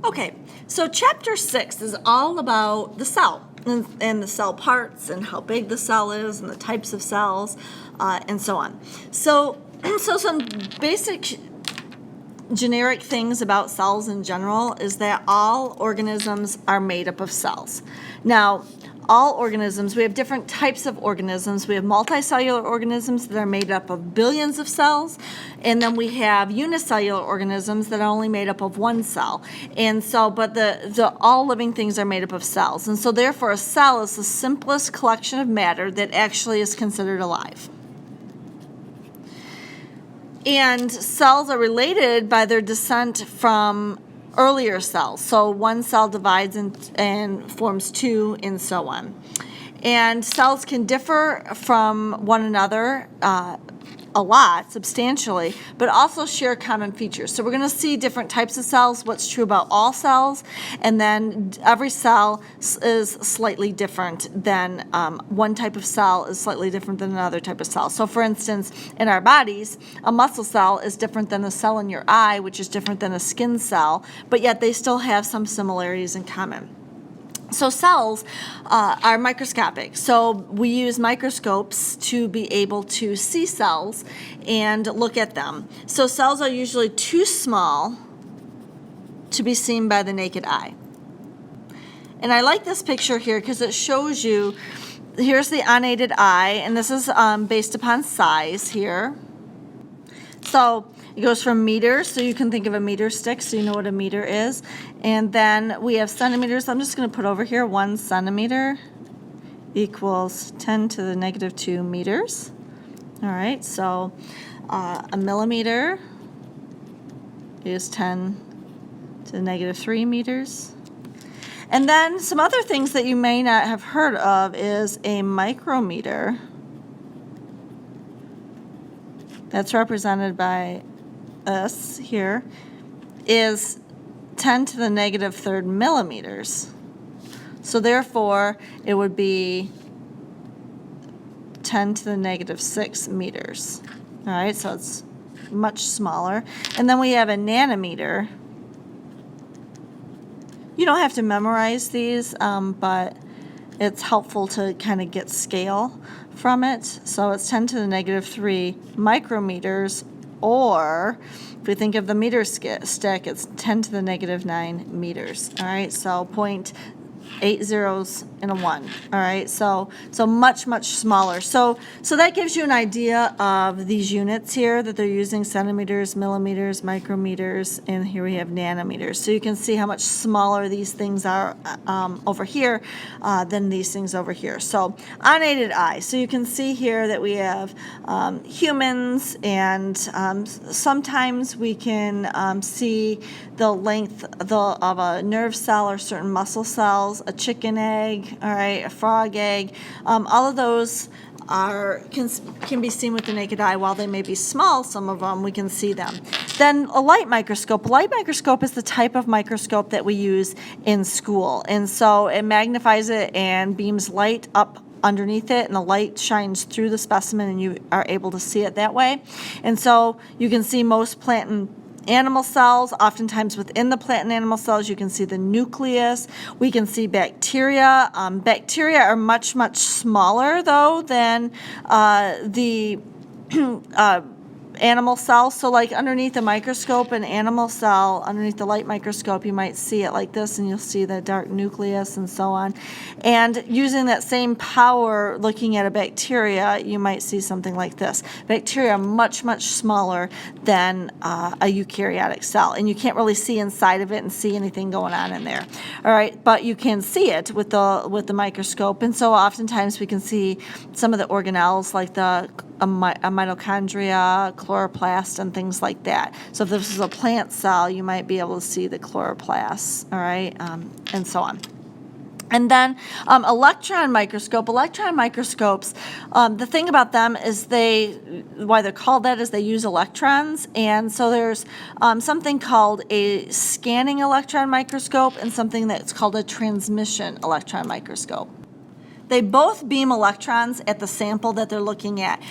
Okay, so chapter 6 is all about the cell and the cell parts and how big the cell is and the types of cells and so on. So some basic generic things about cells in general is that all organisms are made up of cells. Now, all organisms, we have different types of organisms. We have multicellular organisms that are made up of billions of cells, and then we have unicellular organisms that are only made up of one cell. And so, but the all living things are made up of cells. And so therefore a cell is the simplest collection of matter that actually is considered alive. And cells are related by their descent from earlier cells. So one cell divides and forms two, and so on. And cells can differ from one another a lot, substantially, but also share common features. So we're going to see different types of cells, what's true about all cells, and then every cell is slightly different than one type of cell is slightly different than another type of cell. So for instance, in our bodies, a muscle cell is different than a cell in your eye, which is different than a skin cell, but yet they still have some similarities in common. So cells are microscopic. So we use microscopes to be able to see cells and look at them. So cells are usually too small to be seen by the naked eye. And I like this picture here because it shows you, here's the unaided eye, and this is based upon size here. So it goes from meters, so you can think of a meter stick, so you know what a meter is. And then we have centimeters. I'm just going to put over here 1 centimeter equals 10 to the negative 2 meters. All right, so a millimeter is 10 to the negative 3 meters. And then some other things that you may not have heard of is a micrometer. That's represented by us here, is 10 to the negative 3rd millimeters. So therefore, it would be 10 to the negative 6 meters. All right, so it's much smaller. And then we have a nanometer. You don't have to memorize these, but it's helpful to kind of get scale from it. So it's 10 to the negative 3 micrometers, or if we think of the meter stick, it's 10 to the negative 9 meters. All right, so 0.8 zeros and a 1. All right, so much smaller. So that gives you an idea of these units here that they're using: centimeters, millimeters, micrometers, and here we have nanometers. So you can see how much smaller these things are over here than these things over here. So unaided eye. So you can see here that we have humans, and sometimes we can see the length of a nerve cell or certain muscle cells, a chicken egg, all right, a frog egg. All of those can be seen with the naked eye. While they may be small, some of them, we can see them. Then a light microscope. A light microscope is the type of microscope that we use in school. And so it magnifies it and beams light up underneath it, and the light shines through the specimen, and you are able to see it that way. And so you can see most plant and animal cells. Oftentimes within the plant and animal cells, you can see the nucleus. We can see bacteria. Bacteria are much smaller, though, than the animal cells. So like underneath the microscope, an animal cell, underneath the light microscope, you might see it like this, and you'll see the dark nucleus and so on. And using that same power, looking at a bacteria, you might see something like this. Bacteria are much smaller than a eukaryotic cell, and you can't really see inside of it and see anything going on in there. All right, but you can see it with the microscope, and so oftentimes we can see some of the organelles, like a mitochondria, chloroplast, and things like that. So if this is a plant cell, you might be able to see the chloroplasts, all right, and so on. And then electron microscope. Electron microscopes, the thing about them is why they're called that is they use electrons. And so there's something called a scanning electron microscope and something that's called a transmission electron microscope. They both beam electrons at the sample that they're looking at.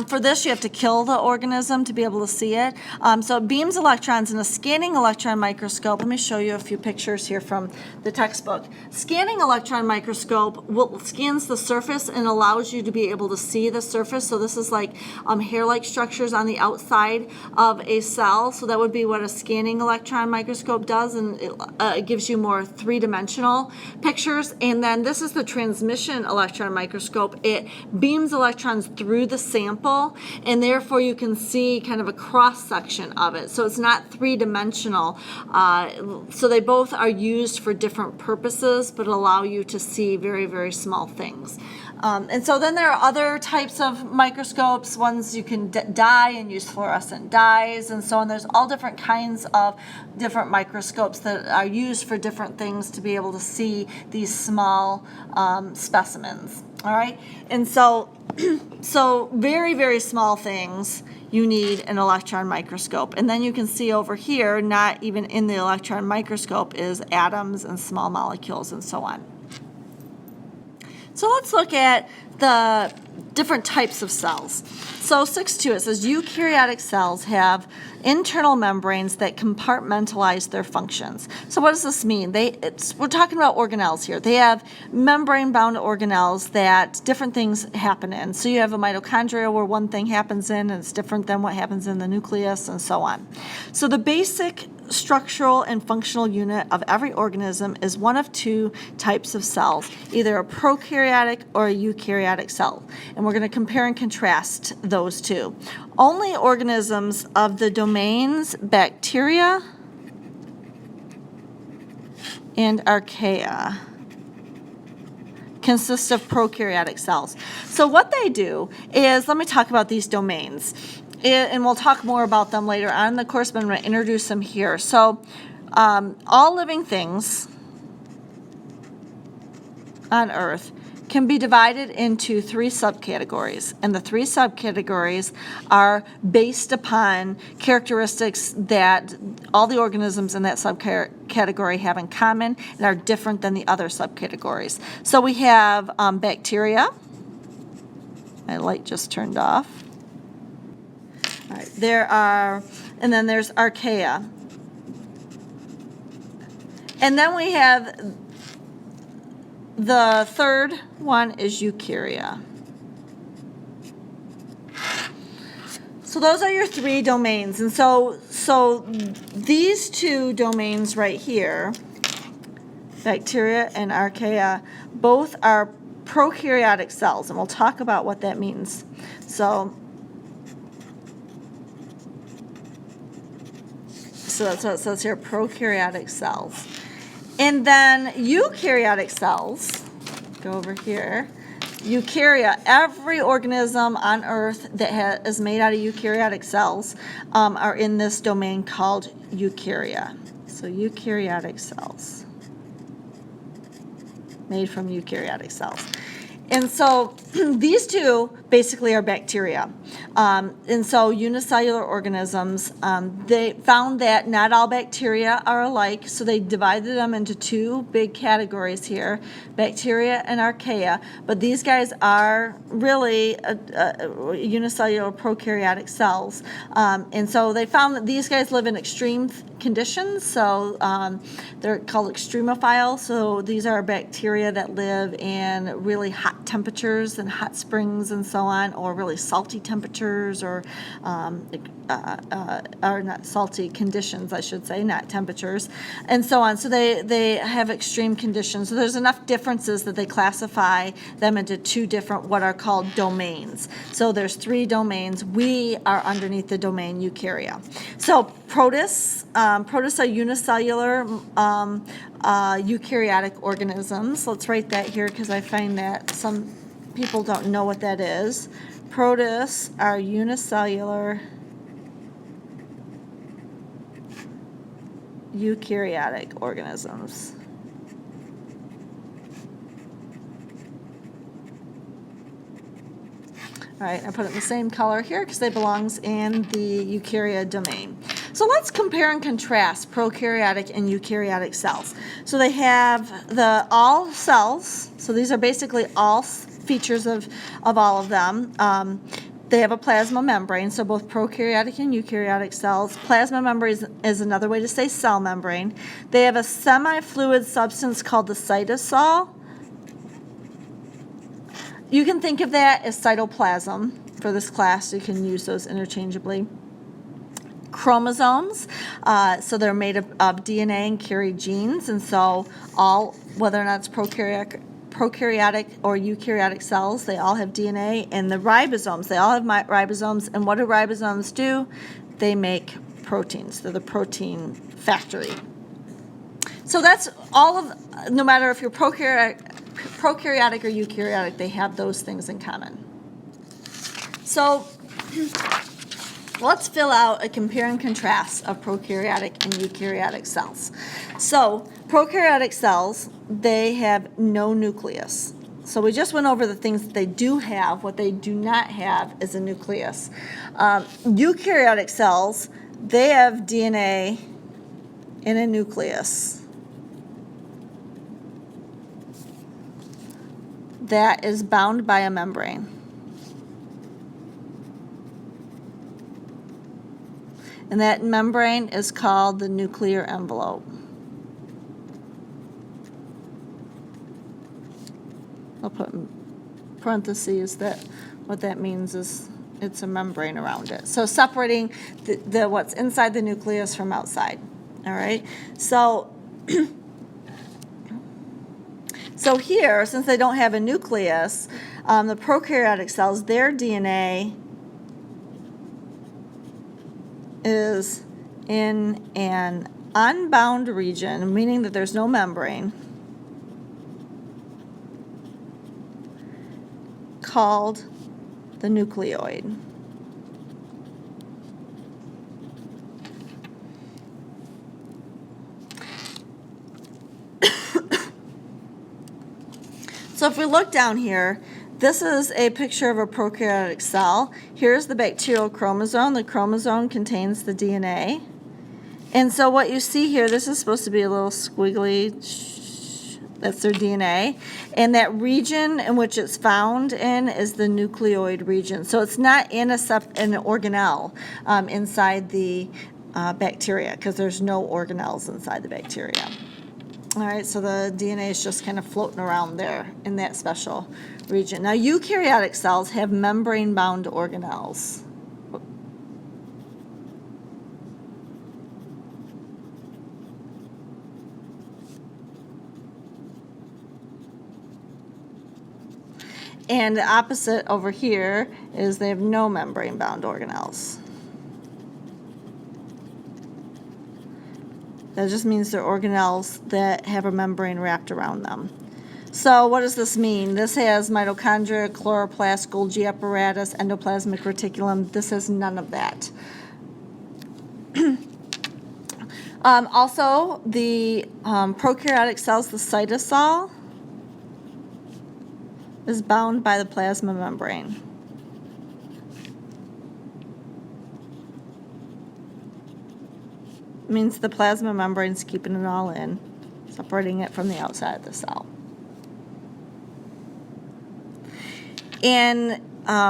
For this, you have to kill the organism to be able to see it. So it beams electrons in a scanning electron microscope. Let me show you a few pictures here from the textbook. Scanning electron microscope scans the surface and allows you to be able to see the surface. So this is like hair-like structures on the outside of a cell. So that would be what a scanning electron microscope does, and it gives you more three-dimensional pictures. And then this is the transmission electron microscope. It beams electrons through the sample, and therefore you can see kind of a cross-section of it. So it's not three-dimensional. So they both are used for different purposes, but allow you to see very, very small things. And so then there are other types of microscopes, ones you can dye and use fluorescent dyes and so on. There's all different kinds of different microscopes that are used for different things to be able to see these small specimens, all right? And so, so very, very small things, you need an electron microscope. And then you can see over here, not even in the electron microscope, is atoms and small molecules and so on. So let's look at the different types of cells. So 6.2, it says eukaryotic cells have internal membranes that compartmentalize their functions. So what does this mean? We're talking about organelles here. They have membrane-bound organelles that different things happen in. So you have a mitochondria where one thing happens in and it's different than what happens in the nucleus and so on. So the basic structural and functional unit of every organism is one of two types of cells, either a prokaryotic or a eukaryotic cell. And we're going to compare and contrast those two. Only organisms of the domains bacteria and archaea consist of prokaryotic cells. So what they do is, let me talk about these domains. And we'll talk more about them later on in the course, but I'm going to introduce them here. So all living things on Earth can be divided into three subcategories. And the three subcategories are based upon characteristics that all the organisms in that subcategory have in common and are different than the other subcategories. So we have bacteria. My light just turned off. All right, and then there's archaea. And then we have the third one is eukarya. So those are your three domains. And so these two domains right here, bacteria and archaea, both are prokaryotic cells, and we'll talk about what that means. So that's what it says here, prokaryotic cells. And then eukaryotic cells, go over here, eukarya, every organism on Earth that is made out of eukaryotic cells are in this domain called eukarya. So eukaryotic cells, made from eukaryotic cells. And so these two basically are bacteria. And so unicellular organisms, they found that not all bacteria are alike, so they divided them into two big categories here, bacteria and archaea. But these guys are really unicellular prokaryotic cells. And so they found that these guys live in extreme conditions, so they're called extremophiles. So these are bacteria that live in really hot temperatures and hot springs and so on, or really salty temperatures, or not salty conditions, I should say, not temperatures, and so on. So they have extreme conditions. So there's enough differences that they classify them into two different what are called domains. So there's three domains. We are underneath the domain eukarya. So protists are unicellular eukaryotic organisms. Let's write that here because I find that some people don't know what that is. Protists are unicellular eukaryotic organisms. All right, I put it in the same color here because they belongs in the eukarya domain. So let's compare and contrast prokaryotic and eukaryotic cells. So they have the all cells, so these are basically all features of all of them. They have a plasma membrane, so both prokaryotic and eukaryotic cells. Plasma membrane is another way to say cell membrane. They have a semi-fluid substance called the cytosol. You can think of that as cytoplasm for this class. You can use those interchangeably. Chromosomes, so they're made of DNA and carry genes, and so all, whether or not it's prokaryotic or eukaryotic cells, they all have DNA. And the ribosomes, they all have ribosomes, and what do ribosomes do? They make proteins. They're the protein factory. So that's all of, no matter if you're prokaryotic or eukaryotic, they have those things in common. So let's fill out a compare and contrast of prokaryotic and eukaryotic cells. So prokaryotic cells, they have no nucleus. So we just went over the things that they do have. What they do not have is a nucleus. Eukaryotic cells, they have DNA in a nucleus that is bound by a membrane. And that membrane is called the nuclear envelope. I'll put in parentheses that what that means is it's a membrane around it. So separating the what's inside the nucleus from outside. All right. So so here, since they don't have a nucleus, the prokaryotic cells, their DNA is in an unbound region, meaning that there's no membrane, called the nucleoid. So if we look down here, this is a picture of a prokaryotic cell. Here's the bacterial chromosome. The chromosome contains the DNA. And so what you see here, this is supposed to be a little squiggly, that's their DNA. And that region in which it's found in is the nucleoid region. So it's not in an organelle inside the bacteria, because there's no organelles inside the bacteria. All right, so the DNA is just kind of floating around there in that special region. Now, eukaryotic cells have membrane-bound organelles. And the opposite over here is they have no membrane-bound organelles. That just means they're organelles that have a membrane wrapped around them. So what does this mean? This has mitochondria, chloroplast, Golgi apparatus, endoplasmic reticulum. This has none of that. Also, the prokaryotic cells, the cytosol, is bound by the plasma membrane. It means the plasma membrane's keeping it all in, separating it from the outside of the cell. In a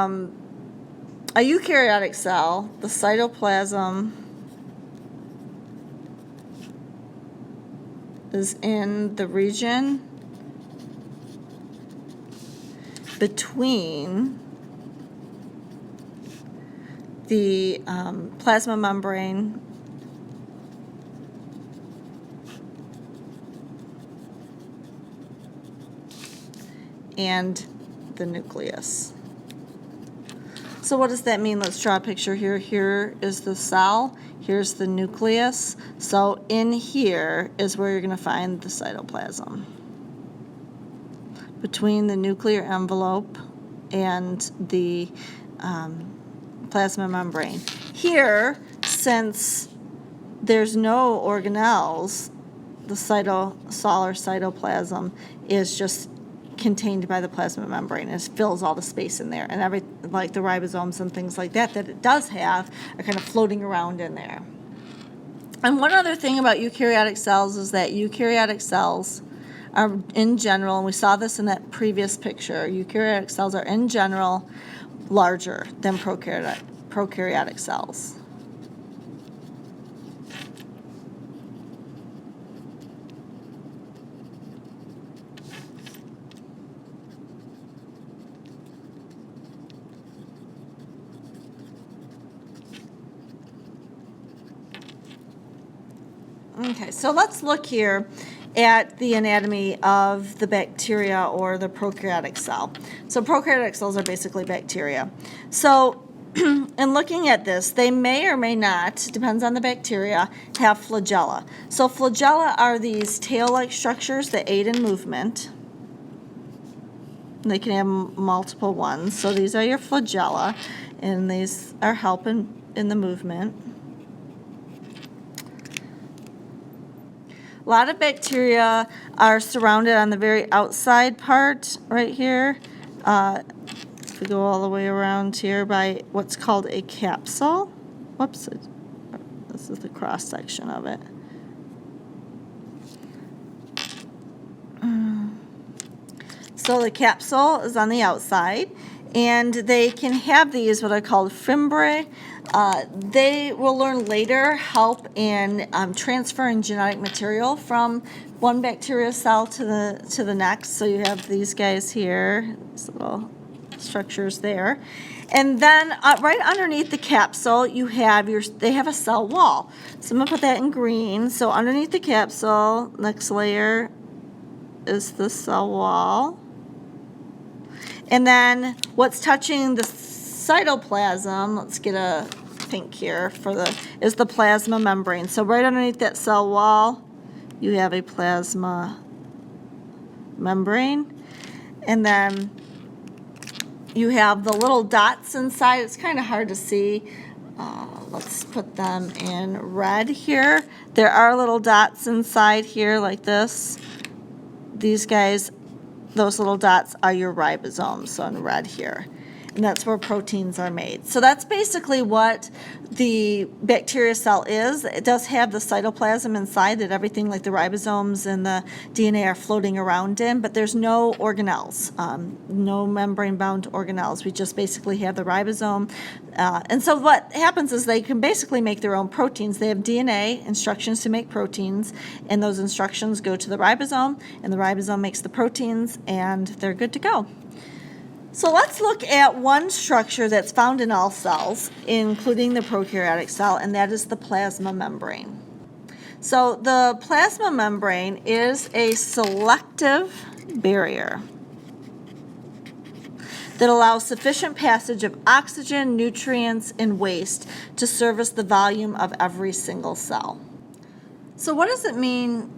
eukaryotic cell, the cytoplasm is in the region between the plasma membrane and the nucleus. So what does that mean? Let's draw a picture here. Here is the cell. Here's the nucleus. So in here is where you're going to find the cytoplasm, between the nuclear envelope and the plasma membrane. Here, since there's no organelles, the cytosol or cytoplasm is just contained by the plasma membrane. It fills all the space in there, and like the ribosomes and things like that it does have are kind of floating around in there. And one other thing about eukaryotic cells is that eukaryotic cells are in general, and we saw this in that previous picture, eukaryotic cells are in general larger than prokaryotic cells. Okay, so let's look here at the anatomy of the bacteria or the prokaryotic cell. So prokaryotic cells are basically bacteria. So in looking at this, they may or may not, depends on the bacteria, have flagella. So flagella are these tail-like structures that aid in movement. They can have multiple ones. So these are your flagella, and these are helping in the movement. A lot of bacteria are surrounded on the very outside part right here. If we go all the way around here by what's called a capsule. Whoops, this is the cross section of it. So the capsule is on the outside, and they can have these what are called fimbriae. They will learn later help in transferring genetic material from one bacteria cell to the next. So you have these guys here, these little structures there, and then right underneath the capsule you have they have a cell wall. So I'm gonna put that in green. So underneath the capsule, next layer is the cell wall. And then what's touching the cytoplasm, let's get a pink here is the plasma membrane. So right underneath that cell wall, you have a plasma membrane. And then you have the little dots inside. It's kind of hard to see. Let's put them in red here. There are little dots inside here like this. These guys, those little dots are your ribosomes, so in red here. And that's where proteins are made. So that's basically what the bacteria cell is. It does have the cytoplasm inside that everything like the ribosomes and the DNA are floating around in, but there's no organelles, no membrane-bound organelles. We just basically have the ribosome. And so what happens is they can basically make their own proteins. They have DNA, instructions to make proteins, and those instructions go to the ribosome, and the ribosome makes the proteins, and they're good to go. So let's look at one structure that's found in all cells, including the prokaryotic cell, and that is the plasma membrane. So the plasma membrane is a selective barrier that allows sufficient passage of oxygen, nutrients, and waste to service the volume of every single cell. So what does it mean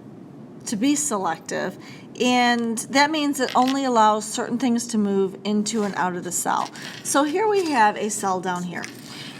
to be selective? And that means it only allows certain things to move into and out of the cell. So here we have a cell down here.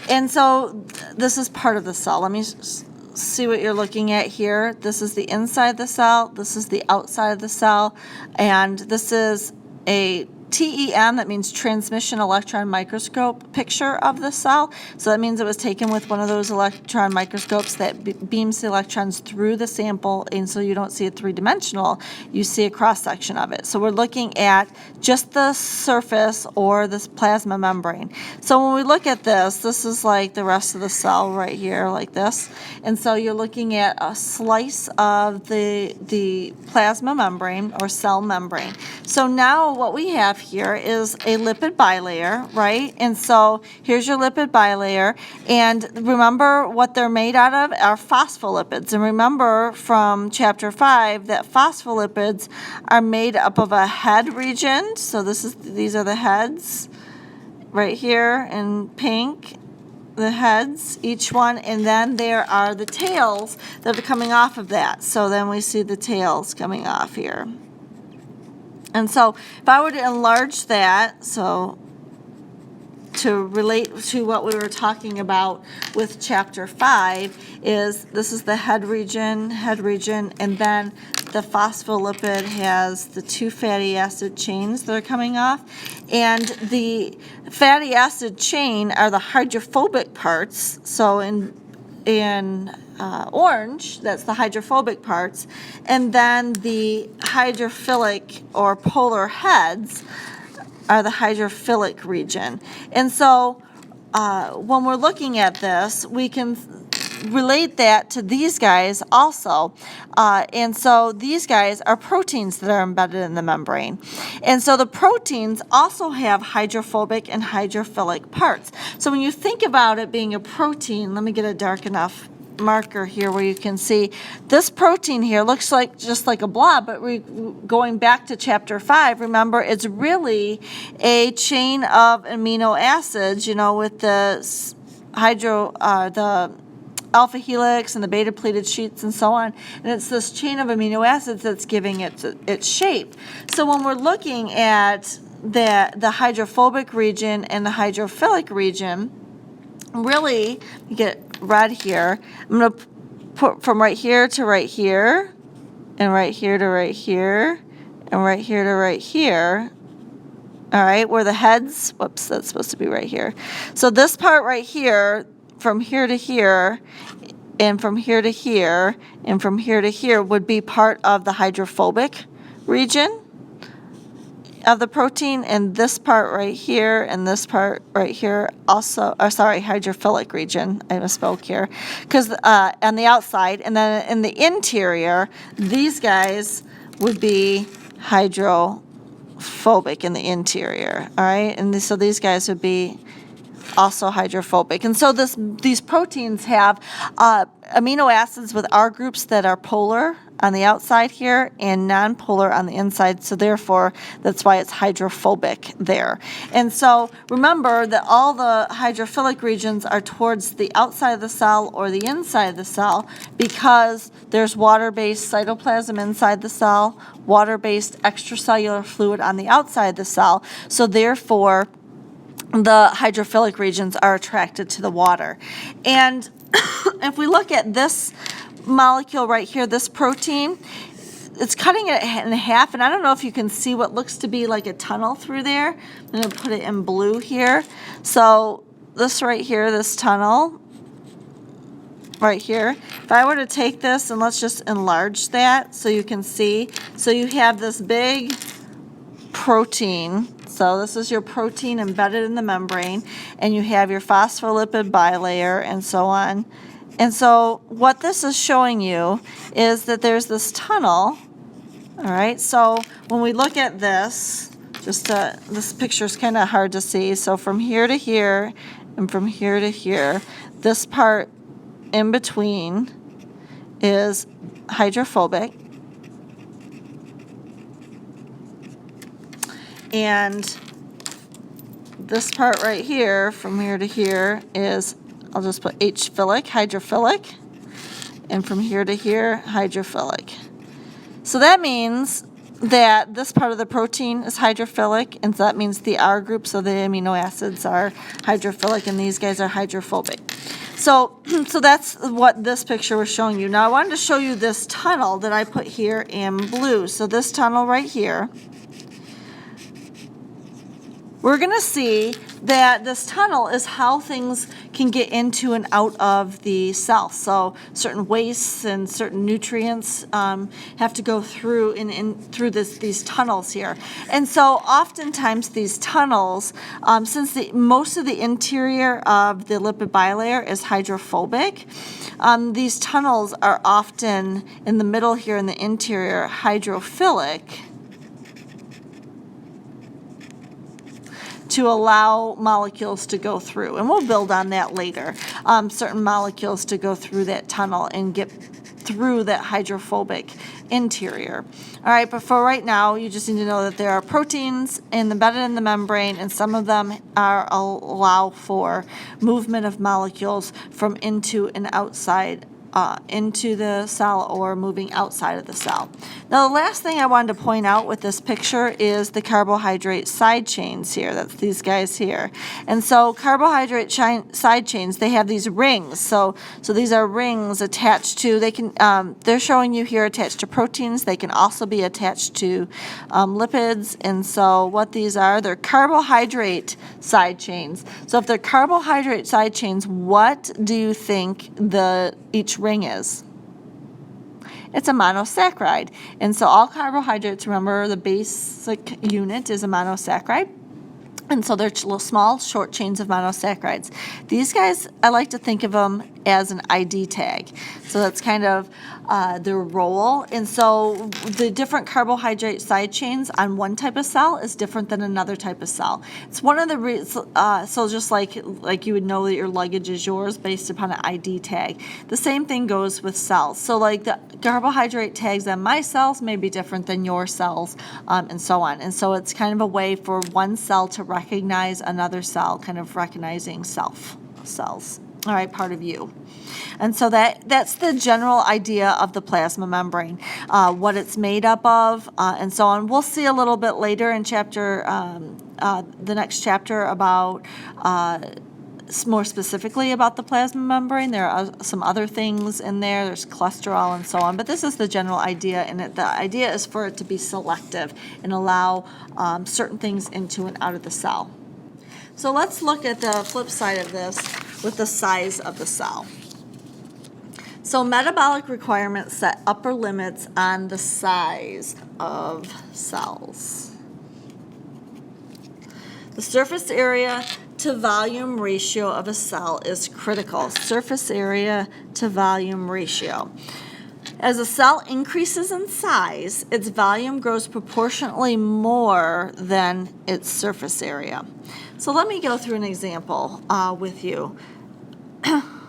And so this is part of the cell. Let me see what you're looking at here. This is the inside of the cell. This is the outside of the cell. And this is a TEM, that means transmission electron microscope picture of the cell. So that means it was taken with one of those electron microscopes that beams the electrons through the sample, and so you don't see it three-dimensional, you see a cross-section of it. So we're looking at just the surface or this plasma membrane. So when we look at this is like the rest of the cell right here, like this. And so you're looking at a slice of the plasma membrane or cell membrane. So now what we have here is a lipid bilayer, right? And so here's your lipid bilayer, and remember what they're made out of are phospholipids. And remember from chapter 5 that phospholipids are made up of a head region. So these are the heads right here in pink, the heads, each one, and then there are the tails that are coming off of that. So then we see the tails coming off here. And so if I were to enlarge that, so to relate to what we were talking about with chapter 5 is this is the head region, and then the phospholipid has the two fatty acid chains that are coming off. And the fatty acid chain are the hydrophobic parts. So in orange, that's the hydrophobic parts, and then the hydrophilic or polar heads are the hydrophilic region. And so when we're looking at this, we can relate that to these guys also. And so these guys are proteins that are embedded in the membrane. And so the proteins also have hydrophobic and hydrophilic parts. So when you think about it being a protein, let me get a dark enough marker here where you can see this protein here looks like just like a blob, but going back to chapter 5, remember it's really a chain of amino acids, you know, with the the alpha helix and the beta pleated sheets and so on, and it's this chain of amino acids that's giving it its shape. So when we're looking at the hydrophobic region and the hydrophilic region, really, you get red here. I'm going to put from right here to right here, and right here to right here, and right here to right here. All right, where the heads, whoops, that's supposed to be right here. So this part right here, from here to here, and from here to here, and from here to here would be part of the hydrophobic region of the protein, and this part right here and this part right here also, hydrophilic region, I misspoke here, because on the outside, and then in the interior, these guys would be hydrophobic in the interior, all right, and so these guys would be also hydrophobic. And so these proteins have amino acids with R groups that are polar on the outside here and non-polar on the inside, so therefore that's why it's hydrophobic there. And so remember that all the hydrophilic regions are towards the outside of the cell or the inside of the cell, because there's water-based cytoplasm inside the cell, water-based extracellular fluid on the outside of the cell, so therefore the hydrophilic regions are attracted to the water. And if we look at this molecule right here, this protein, it's cutting it in half, and I don't know if you can see what looks to be like a tunnel through there. I'm going to put it in blue here. So this right here, this tunnel right here, if I were to take this and let's just enlarge that so you can see. So you have this big protein. So this is your protein embedded in the membrane, and you have your phospholipid bilayer and so on. And so what this is showing you is that there's this tunnel, all right? So when we look at this, this picture is kind of hard to see. So from here to here and from here to here, this part in between is hydrophobic. And this part right here, from here to here, is, I'll just put hydrophilic, and from here to here, hydrophilic. So that means that this part of the protein is hydrophilic, and so that means the R groups of the amino acids are hydrophilic, and these guys are hydrophobic. So that's what this picture was showing you. Now I wanted to show you this tunnel that I put here in blue. So this tunnel right here, we're going to see that this tunnel is how things can get into and out of the cell. So certain wastes and certain nutrients have to go through through these tunnels here. And so oftentimes these tunnels, since most of the interior of the lipid bilayer is hydrophobic, these tunnels are often in the middle here in the interior hydrophilic, to allow molecules to go through. And we'll build on that later. Certain molecules to go through that tunnel and get through that hydrophobic interior. All right, but for right now, you just need to know that there are proteins embedded in the membrane, and some of them allow for movement of molecules from into and outside into the cell or moving outside of the cell. Now, the last thing I wanted to point out with this picture is the carbohydrate side chains here. That's these guys here. And so carbohydrate side chains, they have these rings. So these are rings attached to, they're showing you here attached to proteins. They can also be attached to lipids. And so what these are, they're carbohydrate side chains. So if they're carbohydrate side chains, what do you think each ring is? It's a monosaccharide. And so all carbohydrates, remember the basic unit is a monosaccharide. And so they're little small, short chains of monosaccharides. These guys, I like to think of them as an ID tag. So that's kind of their role. And so the different carbohydrate side chains on one type of cell is different than another type of cell. It's one of the so just like you would know that your luggage is yours based upon an ID tag. The same thing goes with cells. So like the carbohydrate tags on my cells may be different than your cells, and so on. And so it's kind of a way for one cell to recognize another cell, kind of recognizing cells. All right, part of you. And so that's the general idea of the plasma membrane, what it's made up of, and so on. We'll see a little bit later in the next chapter about more specifically about the plasma membrane. There are some other things in there. There's cholesterol and so on. But this is the general idea, and the idea is for it to be selective and allow certain things into and out of the cell. So let's look at the flip side of this with the size of the cell. So metabolic requirements set upper limits on the size of cells. The surface area to volume ratio of a cell is critical. Surface area to volume ratio. As a cell increases in size, its volume grows proportionately more than its surface area. So let me go through an example with you.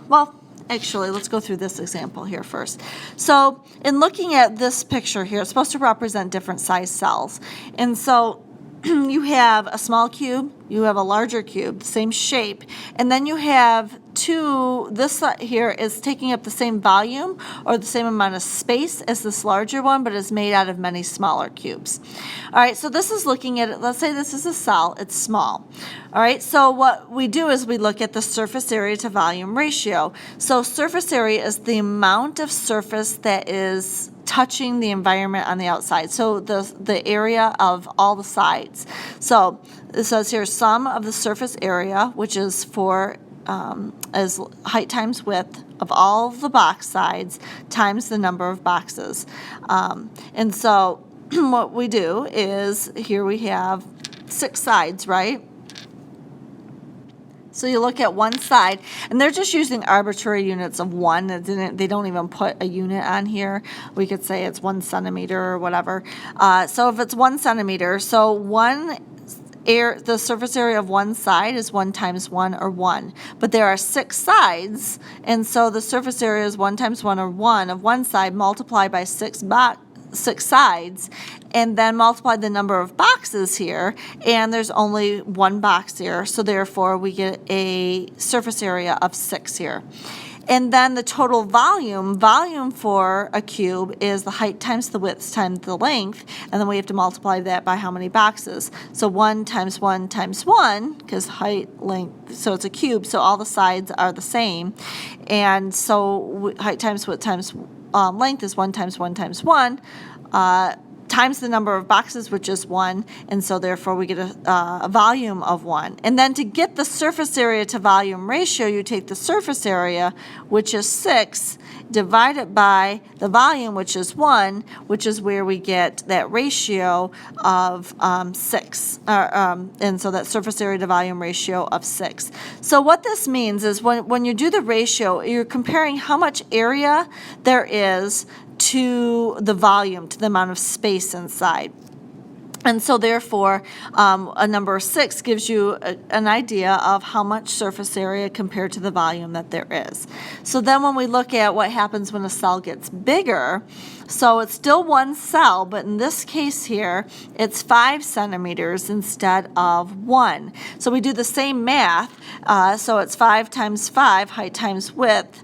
Well, actually, let's go through this example here first. So in looking at this picture here, it's supposed to represent different size cells. And so you have a small cube, you have a larger cube, the same shape, and then you have two, this here is taking up the same volume or the same amount of space as this larger one, but is made out of many smaller cubes. All right, so this is looking at it, let's say this is a cell, it's small. All right, so what we do is we look at the surface area to volume ratio. So surface area is the amount of surface that is touching the environment on the outside. So the area of all the sides. So it says here sum of the surface area, which is for as height times width of all the box sides times the number of boxes. And so what we do is here we have 6 sides, right? So you look at one side, and they're just using arbitrary units of 1. They don't even put a unit on here. We could say it's 1 centimeter or whatever. So if it's 1 centimeter, so the surface area of one side is 1 times 1 or 1. But there are 6 sides, and so the surface area is 1 times 1 or 1 of one side multiplied by 6 sides, and then multiply the number of boxes here, and there's only 1 box here, so therefore we get a surface area of 6 here. And then the total volume for a cube is the height times the width times the length, and then we have to multiply that by how many boxes. So 1 times 1 times 1, because height, length, so it's a cube, so all the sides are the same. And so height times width times length is 1 times 1 times 1, times the number of boxes, which is 1, and so therefore we get a volume of 1. And then to get the surface area to volume ratio, you take the surface area, which is 6, divided by the volume, which is 1, which is where we get that ratio of 6. And so that surface area to volume ratio of 6. So what this means is when you do the ratio, you're comparing how much area there is to the volume, to the amount of space inside. And so therefore, a number 6 gives you an idea of how much surface area compared to the volume that there is. So then when we look at what happens when a cell gets bigger, so it's still one cell, but in this case here, it's 5 centimeters instead of 1. So we do the same math. So it's 5 times 5, height times width.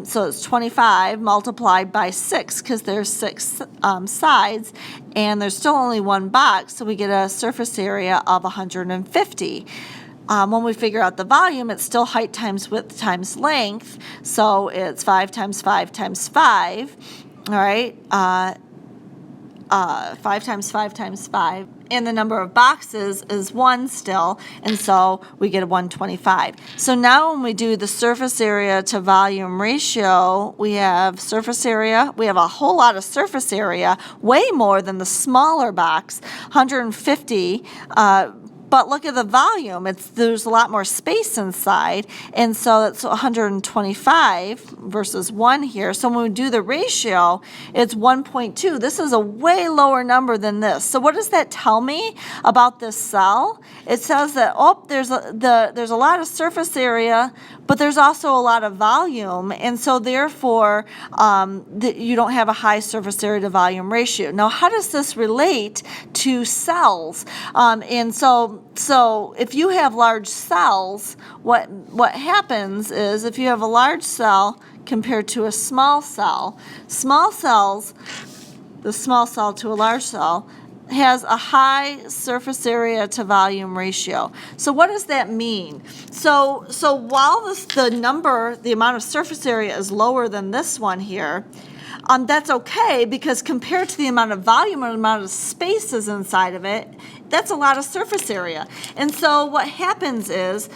So it's 25 multiplied by 6 because there's 6 sides, and there's still only 1 box, so we get a surface area of 150. When we figure out the volume, it's still height times width times length, so it's 5 times 5 times 5, all right? 5 times 5 times 5 and the number of boxes is 1 still, and so we get a 125. So now when we do the surface area to volume ratio, we have surface area, we have a whole lot of surface area, way more than the smaller box, 150, but look at the volume. There's a lot more space inside, and so that's 125 versus 1 here. So when we do the ratio, it's 1.2. This is a way lower number than this. So what does that tell me about this cell? It says that, there's a lot of surface area, but there's also a lot of volume, and so therefore you don't have a high surface area to volume ratio. Now, how does this relate to cells? And so if you have large cells, what happens is if you have a large cell compared to a small cell, small cells, the small cell to a large cell, has a high surface area to volume ratio. So what does that mean? So while the amount of surface area is lower than this one here, that's okay, because compared to the amount of volume and the amount of spaces inside of it, that's a lot of surface area. And so what happens is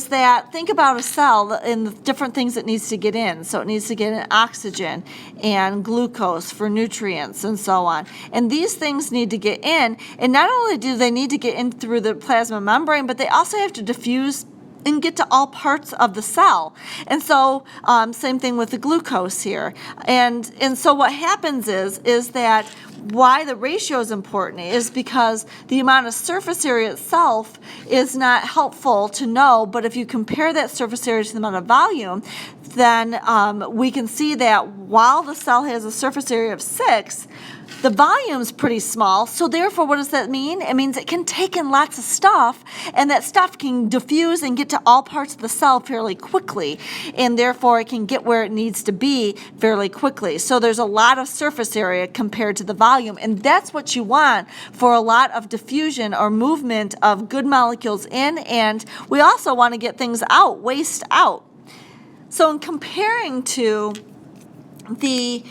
that, think about a cell and the different things it needs to get in. So it needs to get in oxygen and glucose for nutrients and so on. And these things need to get in, and not only do they need to get in through the plasma membrane, but they also have to diffuse and get to all parts of the cell. And so same thing with the glucose here. And so what happens is that why the ratio is important is because the amount of surface area itself is not helpful to know, but if you compare that surface area to the amount of volume, then we can see that while the cell has a surface area of 6, the volume's pretty small, so therefore what does that mean? It means it can take in lots of stuff, and that stuff can diffuse and get to all parts of the cell fairly quickly, and therefore it can get where it needs to be fairly quickly. So there's a lot of surface area compared to the volume, and that's what you want for a lot of diffusion or movement of good molecules in, and we also want to get things out, waste out. So in comparing to the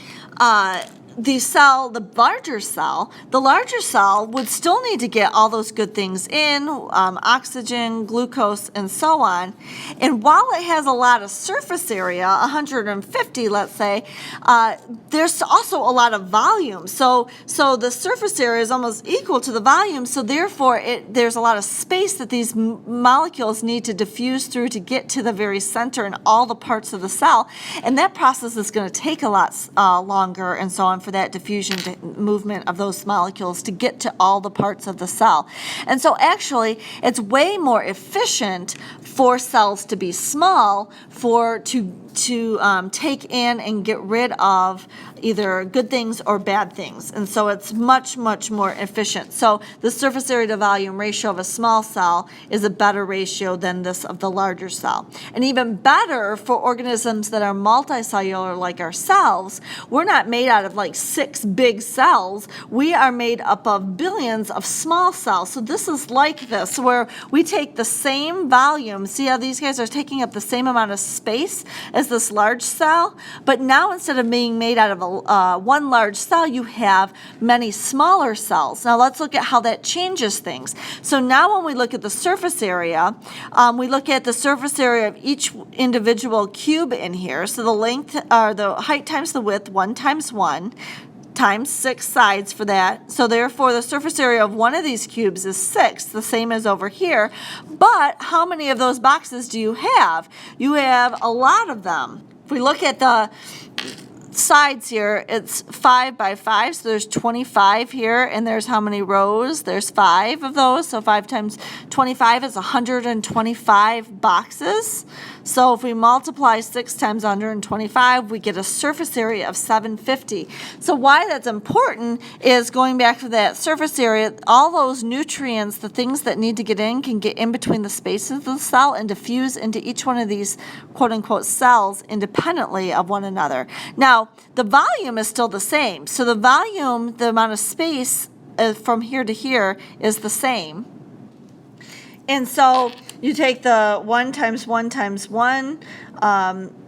larger cell would still need to get all those good things in, oxygen, glucose, and so on. And while it has a lot of surface area, 150, let's say, there's also a lot of volume. So the surface area is almost equal to the volume, so therefore there's a lot of space that these molecules need to diffuse through to get to the very center and all the parts of the cell. And that process is going to take a lot longer and so on for that diffusion movement of those molecules to get to all the parts of the cell. And so actually, it's way more efficient for cells to be small to take in and get rid of either good things or bad things. And so it's much, much more efficient. So the surface area to volume ratio of a small cell is a better ratio than this of the larger cell. And even better for organisms that are multicellular like ourselves. We're not made out of like 6 big cells. We are made up of billions of small cells. So this is like this, where we take the same volume. See how these guys are taking up the same amount of space as this large cell? But now instead of being made out of one large cell, you have many smaller cells. Now let's look at how that changes things. So now when we look at the surface area, we look at the surface area of each individual cube in here. So the length, or the height times the width, 1 times 1, times 6 sides for that. So therefore the surface area of one of these cubes is 6, the same as over here. But how many of those boxes do you have? You have a lot of them. If we look at the sides here, it's 5 by 5, so there's 25 here, and there's how many rows? There's 5 of those, so 5 times 25 is 125 boxes. So if we multiply 6 times 125, we get a surface area of 750. So why that's important is, going back to that surface area, all those nutrients, the things that need to get in, can get in between the spaces of the cell and diffuse into each one of these quote-unquote cells independently of one another. Now, the volume is still the same. So the volume, the amount of space from here to here is the same. And so you take the 1 times 1 times 1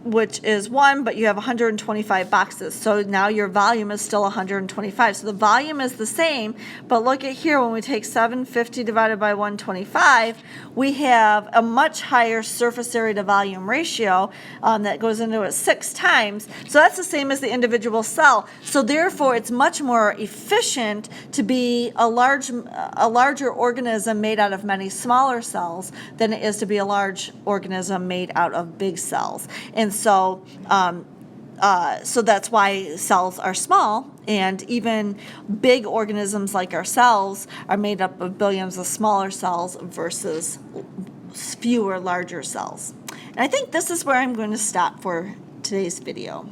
which is 1, but you have 125 boxes. So now your volume is still 125. So the volume is the same, but look at here, when we take 750 divided by 125, we have a much higher surface area to volume ratio that goes into it 6 times. So that's the same as the individual cell. So therefore, it's much more efficient to be a larger organism made out of many smaller cells than it is to be a large organism made out of big cells. And so that's why cells are small, and even big organisms like our cells are made up of billions of smaller cells versus fewer larger cells. And I think this is where I'm going to stop for today's video.